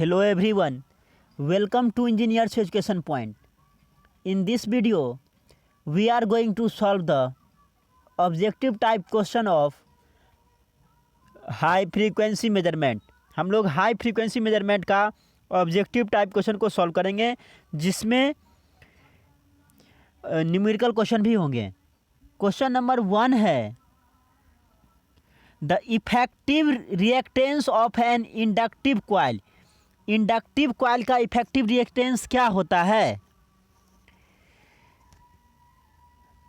Hello everyone, welcome to Engineers Education Point. In this video, we are going to solve the objective type question of high frequency measurement. हम लोग high frequency measurement का objective type question को solve करेंगे, जिसमें numerical question भी होंगे। Question number 1 है, the effective reactance of an inductive coil. Inductive coil का इफेक्टिव रिएक्टेंस क्या होता है?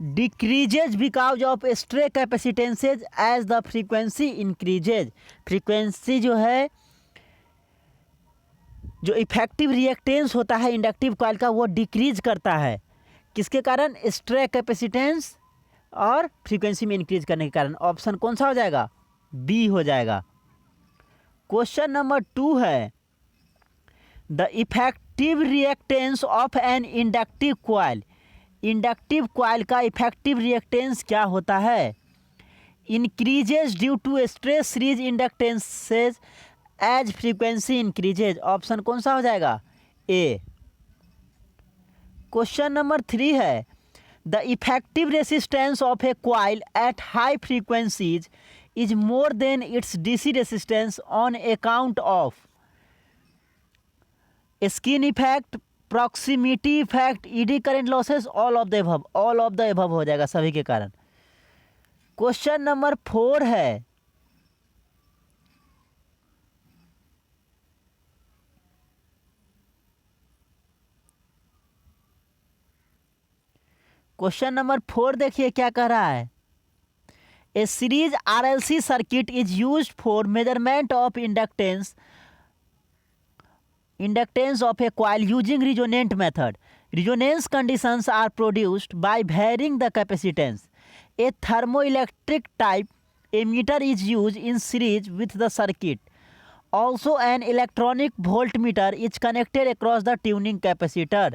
Decreases because of stray capacitances as the frequency increases. Frequency जो है, जो इफेक्टिव रिएक्टेंस होता है इंडक्टिव कॉइल का, वो डिक्रीज करता है। किसके कारण? स्ट्रे कैपेसिटेंस और फ्रीक्वेंसी में इंक्रीज करने के कारण। ऑप्शन कौन सा हो जाएगा? बी हो जाएगा। क्वेश्चन नंबर 2 है, the effective reactance of an inductive coil. Inductive coil का इफेक्टिव रिएक्टेंस क्या होता है? Increases due to stress series inductances as frequency increases. Option कौन सा हो जाएगा? ए। क्वेश्चन नंबर 3 है, the effective resistance of a coil at high frequencies is more than its DC resistance on account of skin effect, proximity effect, eddy current losses, all of the above. All of the above हो जाएगा सभी के कारण। Question number 4 है, question number 4 देखिए क्या कह रहा है। A series RLC circuit is used for measurement of inductance of a coil using resonant method. Resonance conditions are produced by varying the capacitance. A thermoelectric type ammeter is used in series with the circuit. Also, an electronic voltmeter is connected across the tuning capacitor.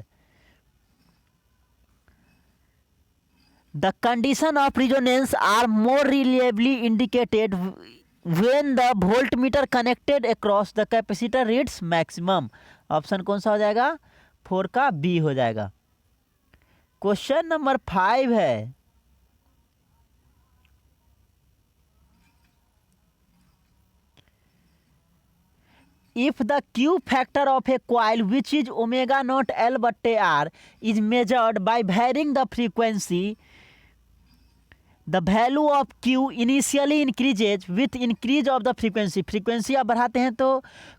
The condition of resonance are more reliably indicated when the voltmeter connected across the capacitor reads maximum. Option कौन सा हो जाएगा? 4 का B हो जाएगा। Question number 5 है, if the Q factor of a coil which is omega naught L बट्टे R is measured by varying the frequency, the value of Q initially increases with increase of the frequency. Frequency आप बढ़ाते हैं तो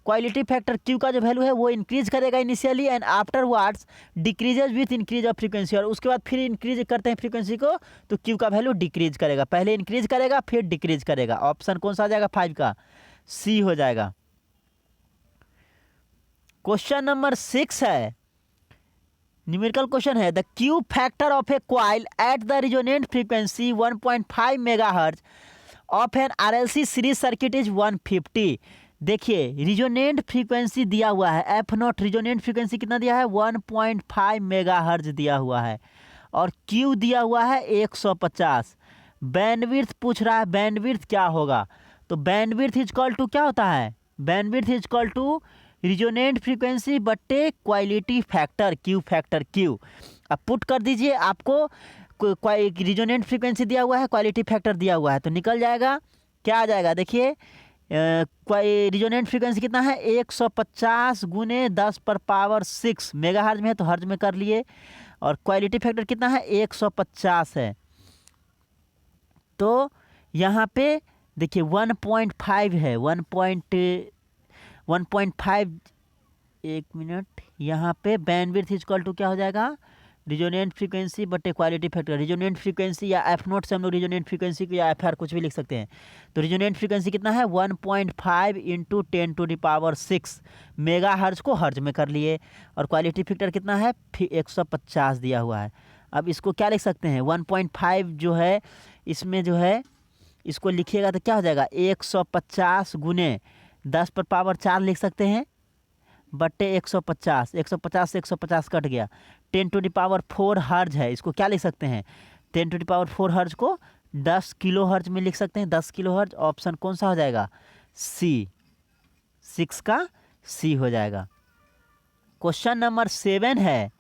quality factor Q का जो value है वो increase करेगा initially, and afterwards decreases with increase of frequency. और उसके बाद फिर इंक्रीज करते हैं फ्रीक्वेंसी को तो Q का वैल्यू डिक्रीज करेगा। पहले इंक्रीज करेगा फिर डिक्रीज करेगा। ऑप्शन कौन सा आ जाएगा? 5 का सी हो जाएगा। क्वेश्चन नंबर 6 है, न्यूमेरिकल क्वेश्चन है, the Q factor of a coil at the resonant frequency 1.5 megahertz of an RLC series circuit is 150। देखिए रिजोनेंट फ्रीक्वेंसी दिया हुआ है, एफ नॉट रिजोनेंट फ्रीक्वेंसी कितना दिया है? 1.5 मेगाहर्ट्ज दिया हुआ है, और क्यू दिया हुआ है 150। बैंडविड्थ पूछ रहा है, बैंडविड्थ क्या होगा? तो बैंडविड्थ इज इक्वल टू क्या होता है? Bandwidth is equal to resonant frequency बट्टे quality factor Q factor Q. अब पुट कर दीजिए, आपको रिजोनेंट फ्रीक्वेंसी दिया हुआ है, क्वालिटी फैक्टर दिया हुआ है, तो निकल जाएगा। क्या आ जाएगा? देखिए रिजोनेंट फ्रीक्वेंसी कितना है? 150 गुने 10⁻⁶ मेगाहर्ट्ज में है तो हर्ज में कर लिए, और क्वालिटी फैक्टर कितना है? 150 है। तो यहाँ पे देखिए 1.5 है, 1.5। एक मिनट, यहाँ पे बैंडविड्थ इज इक्वल टू क्या हो जाएगा? रिजोनेंट फ्रीक्वेंसी बटे क्वालिटी फैक्टर। रिजोनेंट फ्रीक्वेंसी या एफ नोट से हम लोग रिजोनेंट फ्रीक्वेंसी को या एफ आर कुछ भी लिख सकते हैं। तो रिजोनेंट फ्रीक्वेंसी कितना है? 1.5 इंटू 10⁻⁶ मेगा हर्ज को हर्ज में कर लिए, और क्वालिटी फैक्टर कितना है? 150 दिया हुआ है। अब इसको क्या लिख सकते हैं? 1.5 जो है, इसमें जो है इसको लिखिएगा तो क्या हो जाएगा? 150 गुने 10⁻⁴ लिख सकते हैं, बट्टे 150। 150 से 150 कट गया, 10⁴ हर्ज है। इसको क्या लिख सकते हैं? 10⁴ हर्ज को 10 किलो हर्ज में लिख सकते हैं, 10 किलो हर्ज। ऑप्शन कौन सा हो जाएगा? सी, 6 का सी हो जाएगा। क्वेश्चन नंबर 7 है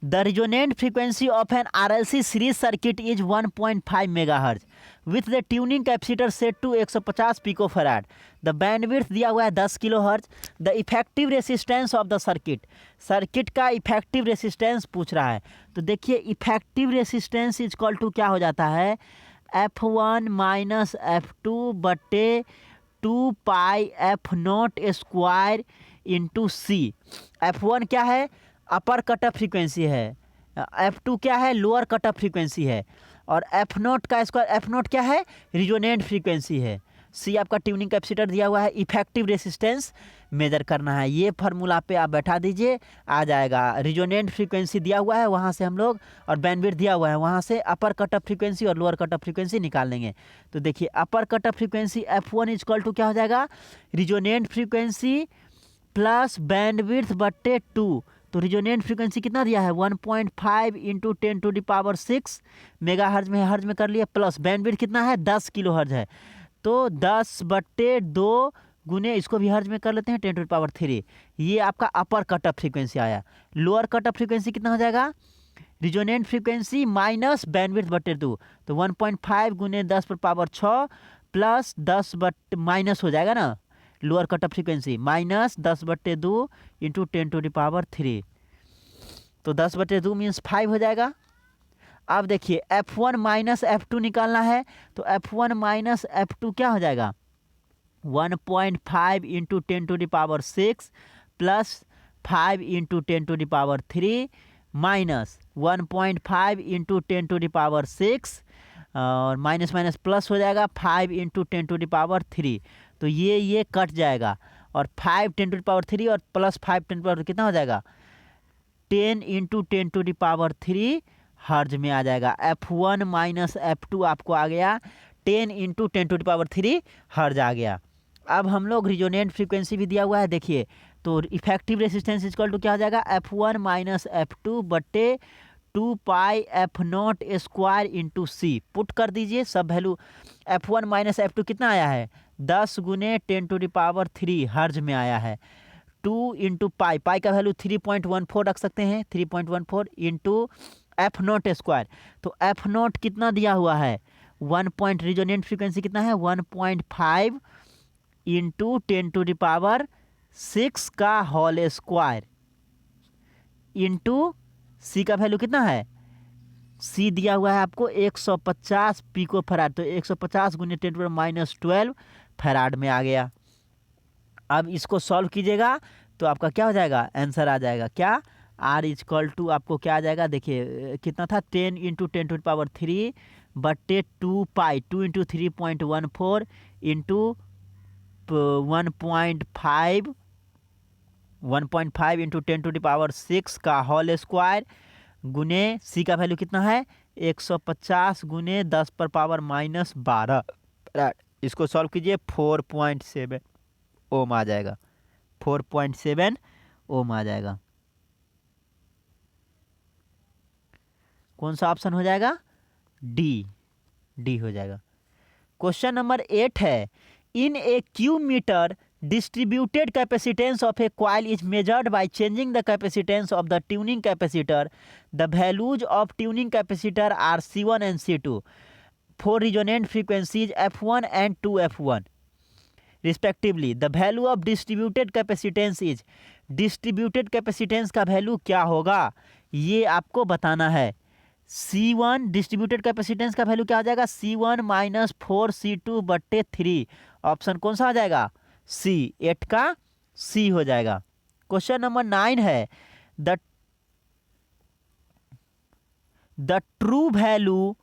the resonant frequency of an RLC series circuit is 1.5 megahertz with the tuning capacitor set to 150 picofarad. The bandwidth दिया हुआ है 10 kilohertz. The effective resistance of the circuit, circuit का effective resistance पूछ रहा है। तो देखिए effective resistance is equal to क्या हो जाता है, F1 माइनस F2 बटे 2 पाई F0 स्क्वायर इंटू सी। F1 क्या है, अपर कट ऑफ फ्रीक्वेंसी है, F2 क्या है, लोअर कट ऑफ फ्रीक्वेंसी है, और F0 का स्क्वायर, F0 क्या है, रिजोनेंट फ्रीक्वेंसी है, सी आपका ट्यूनिंग कैपेसिटर दिया हुआ है, इफेक्टिव रेसिस्टेंस मेजर करना है। ये फार्मूला पे आप बैठा दीजिए, आ जाएगा। रिजोनेंट फ्रीक्वेंसी दिया हुआ है वहाँ से हम लोग, और बैंडविड्थ दिया हुआ है वहाँ से अपर कट ऑफ फ्रीक्वेंसी और लोअर कट ऑफ फ्रीक्वेंसी निकाल लेंगे। तो देखिए upper cut off frequency F1 equal to क्या हो जाएगा, रिजोनेंट फ्रीक्वेंसी प्लस बैंडविड्थ बट्टे 2। तो रिजोनेंट फ्रीक्वेंसी कितना दिया है, 1.5 इंटू 10⁻6 मेगा हर्ज में कर लिए, प्लस बैंडविड्थ कितना है, 10 किलो हर्ज है, तो 10/2 गुने इसको भी हर्ज में कर लेते हैं 10⁻3। ये आपका अपर कट ऑफ फ्रीक्वेंसी आया। लोअर कट ऑफ फ्रीक्वेंसी कितना हो जाएगा, रिजोनेंट फ्रीक्वेंसी माइनस बैंडविड्थ बटे 2, तो 1.5 गुने 10⁻6 प्लस 10 बट माइनस हो जाएगा ना, lower cut off frequency minus 10/2 into 10⁻3, तो 10/2 मीन्स 5 हो जाएगा। अब देखिए F1 माइनस F2 निकालना है, तो F1 माइनस F2 क्या हो जाएगा, 1.5 into 10⁻6 plus 5 into 10⁻3 minus 1.5 into 10⁻6 और माइनस माइनस प्लस हो जाएगा 5 इंटू 10⁻3, तो ये कट जाएगा, और 5 10⁻3 और प्लस 5 10⁻3 कितना हो जाएगा, 10 इंटू 10⁻3 हर्ज में आ जाएगा। F1 माइनस F2 आपको आ गया 10 इंटू 10⁻3 हर्ज आ गया। अब हम लोग रिजोनेंट फ्रीक्वेंसी भी दिया हुआ है, देखिए तो इफेक्टिव रेसिस्टेंस इक्वल टू क्या हो जाएगा, F1 माइनस F2 बटे 2 पाई F0 स्क्वायर इंटू सी। पुट कर दीजिए सब वैल्यू। F1 माइनस F2 कितना आया है, 10 गुने 10⁻3 हर्ज में आया है। 2 इंटू पाई, पाई का वैल्यू 3.14 रख सकते हैं, 3.14 इंटू F0 स्क्वायर, तो F0 कितना दिया हुआ है, 1 पॉइंट, रिजोनेंट फ्रीक्वेंसी कितना है 1.5 इंटू 10⁻6 का होल स्क्वायर इंटू सी का वैल्यू कितना है, सी दिया हुआ है आपको 150 पिको फैराड, तो 150 गुने 10⁻12 फैराड में आ गया। अब इसको सॉल्व कीजिएगा तो आपका क्या हो जाएगा, आंसर आ जाएगा क्या, R इक्वल टू आपको क्या आ जाएगा, देखिए कितना था 10 इंटू 10⁻3 बट्टे 2 पाई, 2 इंटू 3.14 इंटू 1.5 इंटू 10⁻6 का होल स्क्वायर गुने सी का वैल्यू कितना है 150 गुने 10⁻−12। इसको सॉल्व कीजिए 4.7 ओम आ जाएगा, 4.7 ओम आ जाएगा। कौन सा ऑप्शन हो जाएगा, डी हो जाएगा। क्वेश्चन नंबर 8 है in a Q meter distributed capacitance of a coil is measured by changing the capacitance of the tuning capacitor. The values of tuning capacitor are C1 and C2 for resonant frequencies F1 and 2F1 respectively. The value of distributed capacitance is, distributed capacitance का value क्या होगा ये आपको बताना है। C1 distributed capacitance का value क्या आ जाएगा, C1 माइनस 4C2 बट्टे 3। ऑप्शन कौन सा आ जाएगा, सी, 8 का सी हो जाएगा। क्वेश्चन नंबर 9 है the true value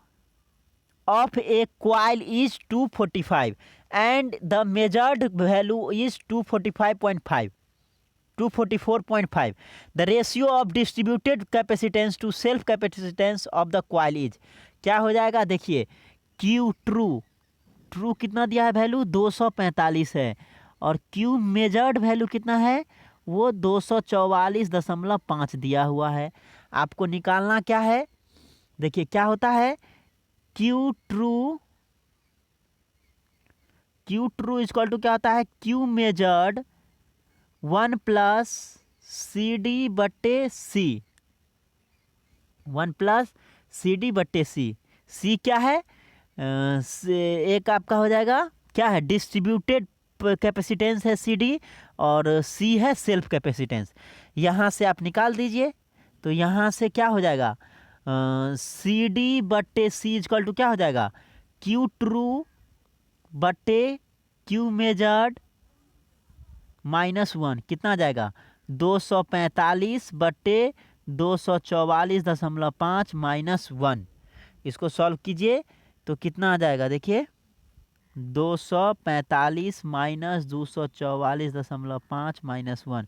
of a coil is 245 and the measured value is 244.5। The ratio of distributed capacitance to self capacitance of the coil is, क्या हो जाएगा, देखिए क्यू ट्रू कितना दिया है वैल्यू 245 है, और क्यू मेजर्ड वैल्यू कितना है वो 244.5 दिया हुआ है। आपको निकालना क्या है, देखिए क्या होता है क्यू ट्रू इक्वल टू क्या होता है, Q measured 1 plus C D बट्टे सी, 1 प्लस सी डी बट्टे सी। सी क्या है? एक आपका हो जाएगा क्या है, डिस्ट्रीब्यूटेड कैपेसिटेंस है सी डी, और सी है सेल्फ कैपेसिटेंस। यहाँ से आप निकाल दीजिए, तो यहाँ से क्या हो जाएगा, सी डी बट्टे सी इजकल टू क्या हो जाएगा, क्यू ट्रू बट्टे क्यू मेजर्ड -1, कितना आ जाएगा, 245 बट्टे 244.5 -1। इसको सॉल्व कीजिए तो कितना आ जाएगा, देखिए 245 माइनस 244.5 -1,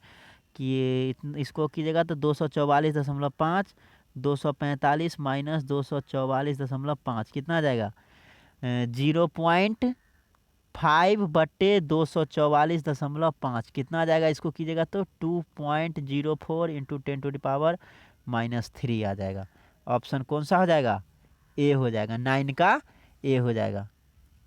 कि इसको कीजिएगा तो 244.5, 245 माइनस 244.5 कितना आ जाएगा, 0.5 बट्टे 244.5 कितना आ जाएगा, इसको कीजिएगा तो 2.04 इंटू 10⁻³ आ जाएगा। ऑप्शन कौन सा हो जाएगा, ए हो जाएगा, 9 का ए हो जाएगा।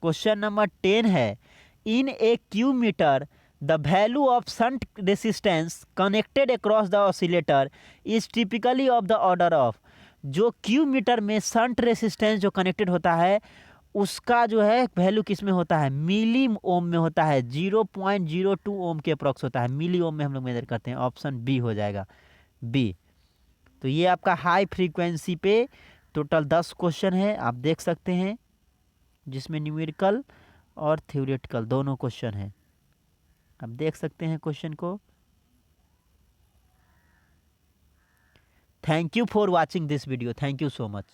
क्वेश्चन नंबर 10 है, in a Q meter the value of shunt resistance connected across the oscillator is typically of the order of. जो क्यू मीटर में शंट रेसिस्टेंस जो कनेक्टेड होता है उसका जो है वैल्यू किस में होता है, मिली ओम में होता है, 0.02 ओम के अप्रॉक्स होता है, मिली ओम में हम लोग मेजर करते हैं। ऑप्शन बी हो जाएगा, बी। तो ये आपका हाई फ्रीक्वेंसी पे टोटल 10 क्वेश्चन है, आप देख सकते हैं, जिसमें न्यूमेरिकल और थ्योरेटिकल दोनों क्वेश्चन हैं। आप देख सकते हैं क्वेश्चन को। Thank you for watching this video, thank you so much.